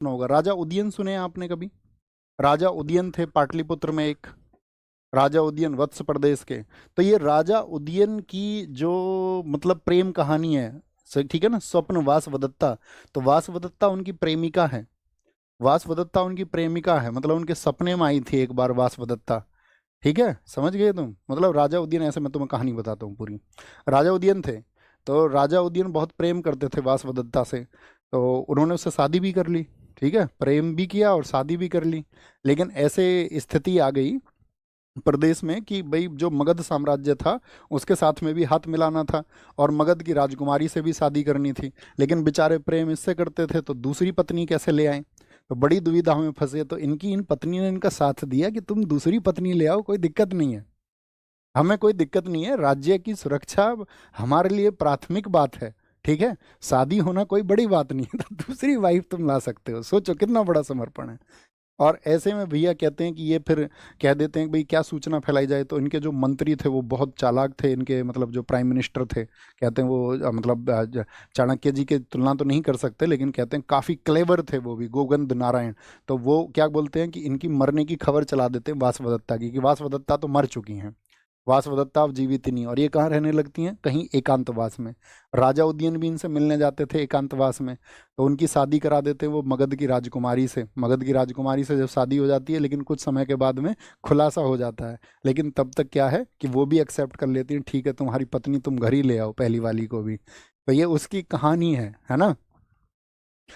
सुना होगा, राजा उदयन सुने हैं आपने कभी? राजा उदयन थे पाटलिपुत्र में एक, राजा उदयन वत्स प्रदेश के। तो ये राजा उदयन की जो मतलब प्रेम कहानी है, ठीक है ना, स्वप्न वासवदत्ता। तो वासवदत्ता उनकी प्रेमिका है, वासवदत्ता उनकी प्रेमिका है, मतलब उनके सपने में आई थी एक बार वासवदत्ता। ठीक है, समझ गए तुम? मतलब राजा उदयन, ऐसे मैं तुम्हें कहानी बताता हूँ पूरी। राजा उदयन थे, तो राजा उदयन बहुत प्रेम करते थे वासवदत्ता से, तो उन्होंने उससे शादी भी कर ली। ठीक है, प्रेम भी किया और शादी भी कर ली। लेकिन ऐसे स्थिति आ गई प्रदेश में कि भाई जो मगध साम्राज्य था उसके साथ में भी हाथ मिलाना था, और मगध की राजकुमारी से भी शादी करनी थी। लेकिन बेचारे प्रेम इससे करते थे तो दूसरी पत्नी कैसे ले आए? तो बड़ी दुविधा में फंसे, तो इनकी इन पत्नी ने इनका साथ दिया कि तुम दूसरी पत्नी ले आओ, कोई दिक्कत नहीं है, हमें कोई दिक्कत नहीं है, राज्य की सुरक्षा हमारे लिए प्राथमिक बात है। ठीक है, शादी होना कोई बड़ी बात नहीं है, तो दूसरी वाइफ तुम ला सकते हो। सोचो कितना बड़ा समर्पण है। और ऐसे में भैया कहते हैं कि ये फिर कह देते हैं कि भाई क्या सूचना फैलाई जाए, तो इनके जो मंत्री थे वो बहुत चालाक थे, इनके मतलब जो प्राइम मिनिस्टर थे, कहते हैं वो मतलब चाणक्य जी की तुलना तो नहीं कर सकते, लेकिन कहते हैं काफ़ी क्लेवर थे वो भी, गोविंद नारायण। तो वो क्या बोलते हैं कि इनकी मरने की खबर चला देते हैं वासवदत्ता की, कि वासवदत्ता तो मर चुकी हैं, वासवदत्ता अब जीवित ही नहीं, और ये कहाँ रहने लगती हैं, कहीं एकांतवास में। राजा उदयन भी इनसे मिलने जाते थे एकांतवास में, तो उनकी शादी करा देते हैं वो मगध की राजकुमारी से। मगध की राजकुमारी से जब शादी हो जाती है, लेकिन कुछ समय के बाद में खुलासा हो जाता है, लेकिन तब तक क्या है कि वो भी एक्सेप्ट कर लेती हैं, ठीक है तुम्हारी पत्नी तुम घर ही ले आओ, पहली वाली को भी। तो ये उसकी कहानी है ना।